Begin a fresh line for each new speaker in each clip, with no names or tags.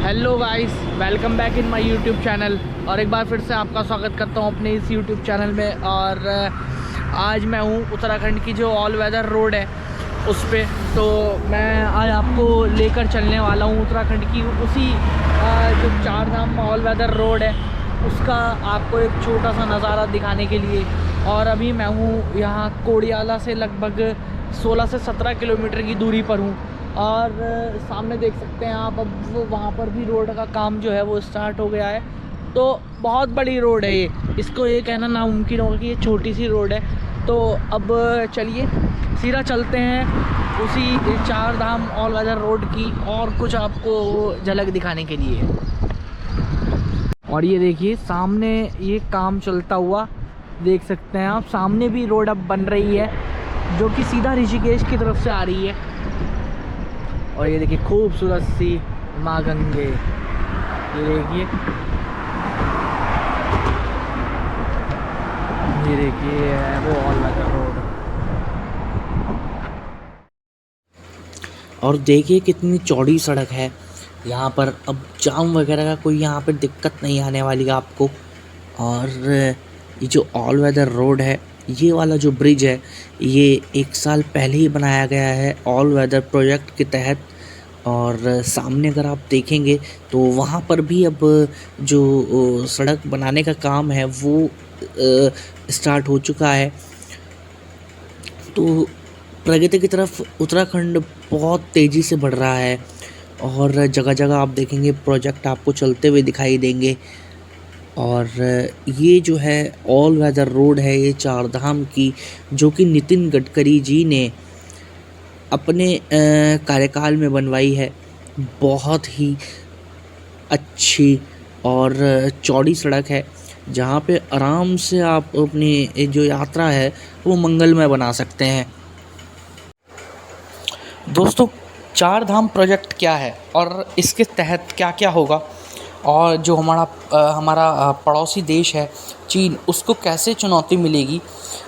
Hello guys, welcome back in my YouTube channel. और एक बार फिर से आपका स्वागत करता हूं अपने इस यूट्यूब चैनल में। और आज मैं हूं उत्तराखंड की जो ऑल वेदर रोड है उस पे। तो मैं आज आपको लेकर चलने वाला हूं उत्तराखंड की उसी जो चार धाम ऑल वेदर रोड है उसका आपको एक छोटा सा नज़ारा दिखाने के लिए। और अभी मैं हूँ यहाँ कोड़ियाला से लगभग 16 से 17 किलोमीटर की दूरी पर हूँ। और सामने देख सकते हैं आप, अब वो वहाँ पर भी रोड का काम जो है वो स्टार्ट हो गया है। तो बहुत बड़ी रोड है ये, इसको ये कहना नामुमकिन होगा कि ये छोटी सी रोड है। तो अब चलिए सीधा चलते हैं उसी चार धाम ऑल वेदर रोड की और कुछ आपको झलक दिखाने के लिए। और ये देखिए सामने ये काम चलता हुआ देख सकते हैं आप। सामने भी रोड अब बन रही है जो कि सीधा ऋषिकेश की तरफ से आ रही है। और ये देखिए खूबसूरत सी माँ गंगे, ये देखिए है वो ऑल वेदर रोड। और देखिए कितनी चौड़ी सड़क है यहाँ पर। अब जाम वगैरह का कोई यहाँ पर दिक्कत नहीं आने वाली आपको। और ये जो ऑल वेदर रोड है, ये वाला जो ब्रिज है, ये 1 साल पहले ही बनाया गया है ऑल वेदर प्रोजेक्ट के तहत। और सामने अगर आप देखेंगे तो वहाँ पर भी अब जो सड़क बनाने का काम है वो स्टार्ट हो चुका है। तो प्रगति की तरफ उत्तराखंड बहुत तेज़ी से बढ़ रहा है और जगह जगह आप देखेंगे प्रोजेक्ट आपको चलते हुए दिखाई देंगे। और ये जो है ऑल वेदर रोड है, ये चार धाम की, जो कि नितिन गडकरी जी ने अपने कार्यकाल में बनवाई है। बहुत ही अच्छी और चौड़ी सड़क है जहाँ पे आराम से आप अपनी जो यात्रा है वो मंगलमय बना सकते हैं। दोस्तों, चार धाम प्रोजेक्ट क्या है और इसके तहत क्या क्या होगा, और जो हमारा पड़ोसी देश है चीन, उसको कैसे चुनौती मिलेगी,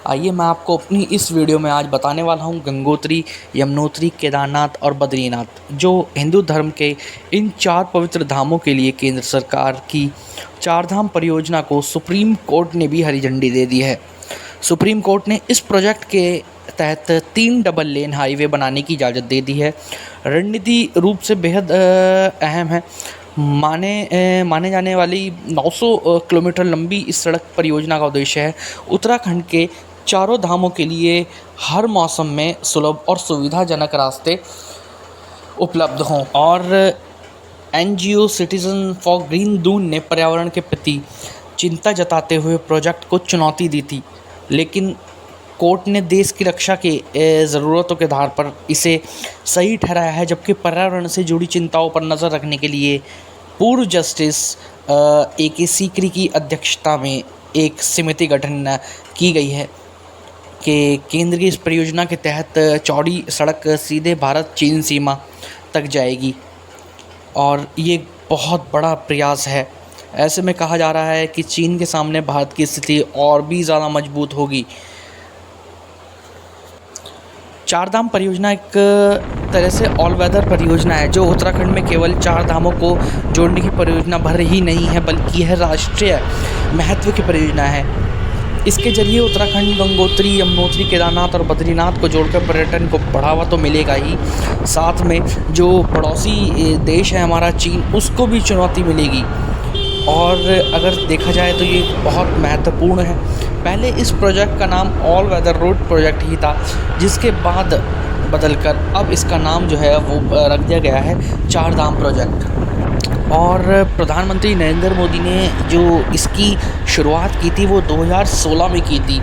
आइए मैं आपको अपनी इस वीडियो में आज बताने वाला हूं। गंगोत्री, यमुनोत्री, केदारनाथ और बद्रीनाथ, जो हिंदू धर्म के इन 4 पवित्र धामों के लिए केंद्र सरकार की चार धाम परियोजना को सुप्रीम कोर्ट ने भी हरी झंडी दे दी है। सुप्रीम कोर्ट ने इस प्रोजेक्ट के तहत 3 डबल लेन हाईवे बनाने की इजाज़त दे दी है। रणनीति रूप से बेहद अहम है। माने जाने वाली 900 किलोमीटर लंबी इस सड़क परियोजना का उद्देश्य है उत्तराखंड के चारों धामों के लिए हर मौसम में सुलभ और सुविधाजनक रास्ते उपलब्ध हों। और NGO citizen for green Doon ने पर्यावरण के प्रति चिंता जताते हुए प्रोजेक्ट को चुनौती दी थी, लेकिन कोर्ट ने देश की रक्षा के ज़रूरतों के आधार पर इसे सही ठहराया है। जबकि पर्यावरण से जुड़ी चिंताओं पर नज़र रखने के लिए पूर्व जस्टिस AK सीकरी की अध्यक्षता में एक समिति गठन की गई है कि केंद्र की इस परियोजना के तहत चौड़ी सड़क सीधे भारत चीन सीमा तक जाएगी। और ये बहुत बड़ा प्रयास है। ऐसे में कहा जा रहा है कि चीन के सामने भारत की स्थिति और भी ज़्यादा मजबूत होगी। चार धाम परियोजना एक तरह से ऑल वेदर परियोजना है जो उत्तराखंड में केवल चार धामों को जोड़ने की परियोजना भर ही नहीं है, बल्कि यह राष्ट्रीय महत्व की परियोजना है। इसके जरिए उत्तराखंड गंगोत्री, यमुनोत्री, केदारनाथ और बद्रीनाथ को जोड़कर पर्यटन को बढ़ावा तो मिलेगा ही, साथ में जो पड़ोसी देश है हमारा चीन, उसको भी चुनौती मिलेगी। और अगर देखा जाए तो ये बहुत महत्वपूर्ण है। पहले इस प्रोजेक्ट का नाम ऑल वेदर रोड प्रोजेक्ट ही था, जिसके बाद बदलकर अब इसका नाम जो है वो रख दिया गया है चार धाम प्रोजेक्ट। और प्रधानमंत्री नरेंद्र मोदी ने जो इसकी शुरुआत की थी वो 2016 में की थी।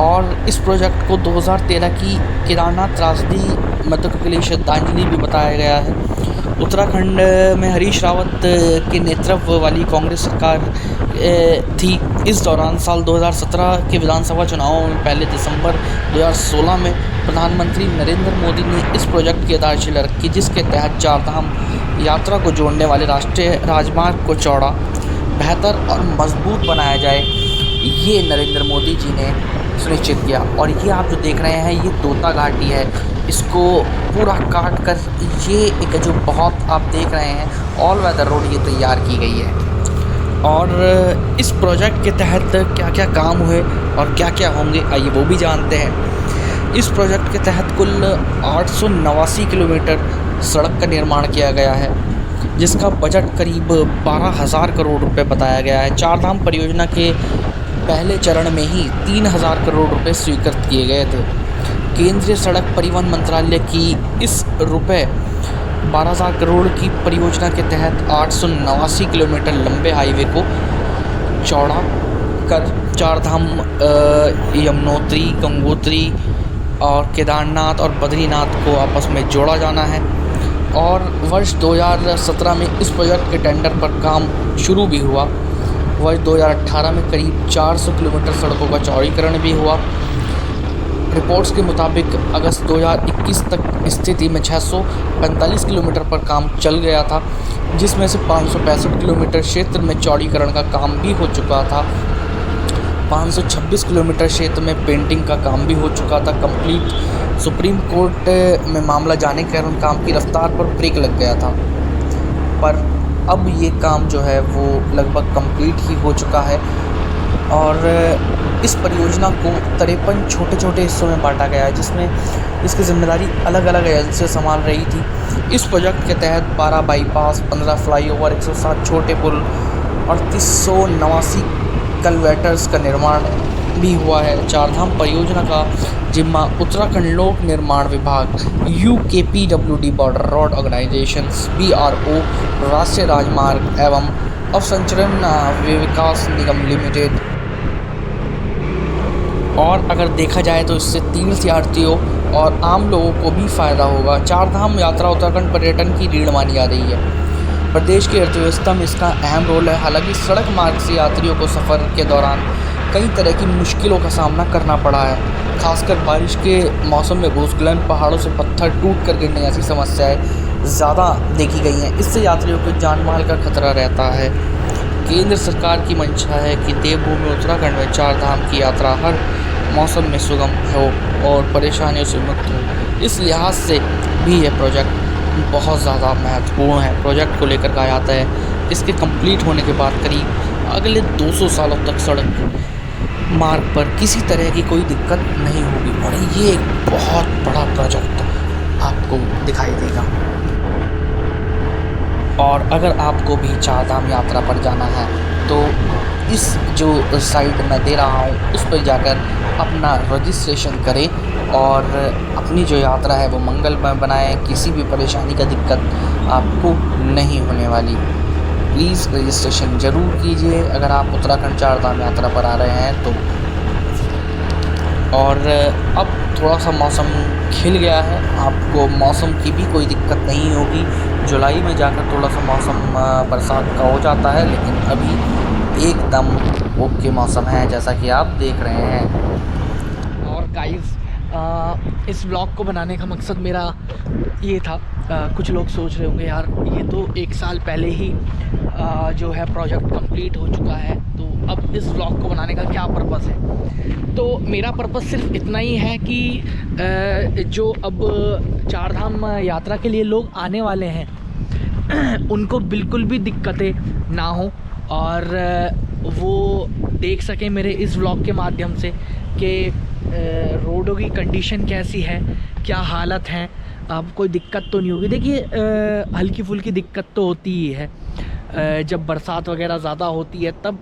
और इस प्रोजेक्ट को 2013 की केदारनाथ त्रासदी मृतकों के लिए श्रद्धांजलि भी बताया गया है। उत्तराखंड में हरीश रावत के नेतृत्व वाली कांग्रेस सरकार थी। इस दौरान साल 2017 के विधानसभा चुनावों में पहले दिसंबर 2016 में प्रधानमंत्री नरेंद्र मोदी ने इस प्रोजेक्ट की आधारशिला रखी, जिसके तहत चारधाम यात्रा को जोड़ने वाले राष्ट्रीय राजमार्ग को चौड़ा, बेहतर और मजबूत बनाया जाए, ये नरेंद्र मोदी जी ने सुनिश्चित किया। और ये आप जो देख रहे हैं ये तोता घाटी है, इसको पूरा काट कर ये एक जो बहुत आप देख रहे हैं ऑल वेदर रोड ये तैयार की गई है। और इस प्रोजेक्ट के तहत क्या क्या काम हुए और क्या क्या होंगे आइए वो भी जानते हैं। इस प्रोजेक्ट के तहत कुल 889 किलोमीटर सड़क का निर्माण किया गया है, जिसका बजट करीब 12,000 करोड़ रुपए बताया गया है। चार धाम परियोजना के पहले चरण में ही 3,000 करोड़ रुपए स्वीकृत किए गए थे। केंद्रीय सड़क परिवहन मंत्रालय की इस रुपए 12,000 करोड़ की परियोजना के तहत 889 किलोमीटर लंबे हाईवे को चौड़ा कर चार धाम यमुनोत्री, गंगोत्री और केदारनाथ और बद्रीनाथ को आपस में जोड़ा जाना है। और वर्ष 2017 में इस प्रोजेक्ट के टेंडर पर काम शुरू भी हुआ। वर्ष 2018 में करीब 400 किलोमीटर सड़कों का चौड़ीकरण भी हुआ। रिपोर्ट्स के मुताबिक अगस्त 2021 तक स्थिति में 645 किलोमीटर पर काम चल गया था, जिसमें से 565 किलोमीटर क्षेत्र में चौड़ीकरण का काम भी हो चुका था। 526 किलोमीटर क्षेत्र में पेंटिंग का काम भी हो चुका था कंप्लीट। सुप्रीम कोर्ट में मामला जाने के कारण काम की रफ्तार पर ब्रेक लग गया था, पर अब ये काम जो है वो लगभग कंप्लीट ही हो चुका है। और इस परियोजना को 53 छोटे छोटे हिस्सों में बांटा गया है, जिसमें इसकी जिम्मेदारी अलग अलग एजेंसियाँ संभाल रही थी। इस प्रोजेक्ट के तहत 12 बाईपास, 15 फ्लाईओवर, 107 छोटे पुल और 389 कलवेटर्स का निर्माण भी हुआ है। चारधाम परियोजना का जिम्मा उत्तराखंड लोक निर्माण विभाग, UKPWD border road organisation, BRO, राष्ट्रीय राजमार्ग एवं अवसंरचना विकास निगम लिमिटेड। और अगर देखा जाए तो इससे तीर्थयात्रियों और आम लोगों को भी फ़ायदा होगा। चारधाम यात्रा उत्तराखंड पर्यटन की रीढ़ मानी जा रही है। प्रदेश की अर्थव्यवस्था में इसका अहम रोल है। हालांकि सड़क मार्ग से यात्रियों को सफ़र के दौरान कई तरह की मुश्किलों का सामना करना पड़ा है। खासकर बारिश के मौसम में भूस्खलन, पहाड़ों से पत्थर टूट कर गिरने जैसी समस्याएं ज़्यादा देखी गई हैं। इससे यात्रियों को जान माल का खतरा रहता है। केंद्र सरकार की मंशा है कि देवभूमि उत्तराखंड में चार धाम की यात्रा हर मौसम में सुगम हो और परेशानियों से मुक्त हो। इस लिहाज से भी यह प्रोजेक्ट बहुत ज़्यादा महत्वपूर्ण है। प्रोजेक्ट को लेकर कहा जाता है इसके कंप्लीट होने के बाद करीब अगले 200 सालों तक सड़क मार्ग पर किसी तरह की कोई दिक्कत नहीं होगी और ये एक बहुत बड़ा प्रोजेक्ट आपको दिखाई देगा। और अगर आपको भी चार धाम यात्रा पर जाना है तो इस जो साइट मैं दे रहा हूँ उस पर जाकर अपना रजिस्ट्रेशन करें और अपनी जो यात्रा है वो मंगलमय बनाएं। किसी भी परेशानी का दिक्कत आपको नहीं होने वाली। प्लीज़ रजिस्ट्रेशन ज़रूर कीजिए अगर आप उत्तराखंड चार धाम यात्रा पर आ रहे हैं तो। और अब थोड़ा सा मौसम खिल गया है, आपको मौसम की भी कोई दिक्कत नहीं होगी। जुलाई में जाकर थोड़ा सा मौसम बरसात का हो जाता है, लेकिन अभी एकदम ओके मौसम है जैसा कि आप देख रहे हैं। और गाइस इस ब्लॉग को बनाने का मकसद मेरा ये था, कुछ लोग सोच रहे होंगे यार ये तो 1 साल पहले ही जो है प्रोजेक्ट कंप्लीट हो चुका है, तो अब इस ब्लॉग को बनाने का क्या पर्पस है। तो मेरा पर्पस सिर्फ इतना ही है कि जो अब चार धाम यात्रा के लिए लोग आने वाले हैं उनको बिल्कुल भी दिक्कतें ना हो और वो देख सकें मेरे इस व्लॉग के माध्यम से कि रोडों की कंडीशन कैसी है, क्या हालत है। अब कोई दिक्कत तो नहीं होगी। देखिए हल्की फुल्की दिक्कत तो होती ही है, जब बरसात वगैरह ज़्यादा होती है तब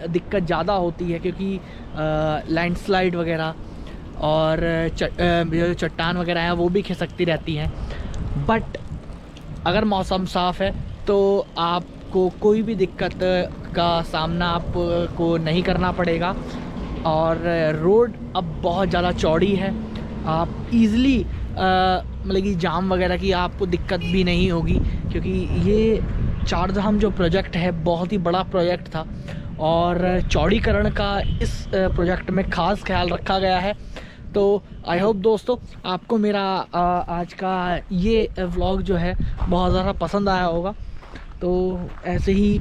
दिक्कत ज़्यादा होती है, क्योंकि लैंडस्लाइड वगैरह और जो चट्टान वगैरह हैं वो भी खिसकती रहती हैं। बट अगर मौसम साफ़ है तो आपको कोई भी दिक्कत का सामना आपको नहीं करना पड़ेगा। और रोड अब बहुत ज़्यादा चौड़ी है, आप ईज़िली मतलब कि जाम वगैरह की आपको दिक्कत भी नहीं होगी, क्योंकि ये चार धाम जो प्रोजेक्ट है बहुत ही बड़ा प्रोजेक्ट था और चौड़ीकरण का इस प्रोजेक्ट में ख़ास ख्याल रखा गया है। तो आई होप दोस्तों आपको मेरा आज का ये व्लॉग जो है बहुत ज़्यादा पसंद आया होगा। तो ऐसे ही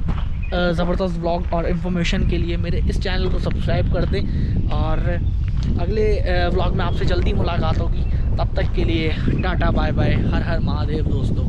ज़बरदस्त व्लॉग और इन्फॉर्मेशन के लिए मेरे इस चैनल को सब्सक्राइब कर दें और अगले व्लॉग में आपसे जल्दी मुलाकात होगी। तब तक के लिए टाटा बाय बाय, हर हर महादेव दोस्तों।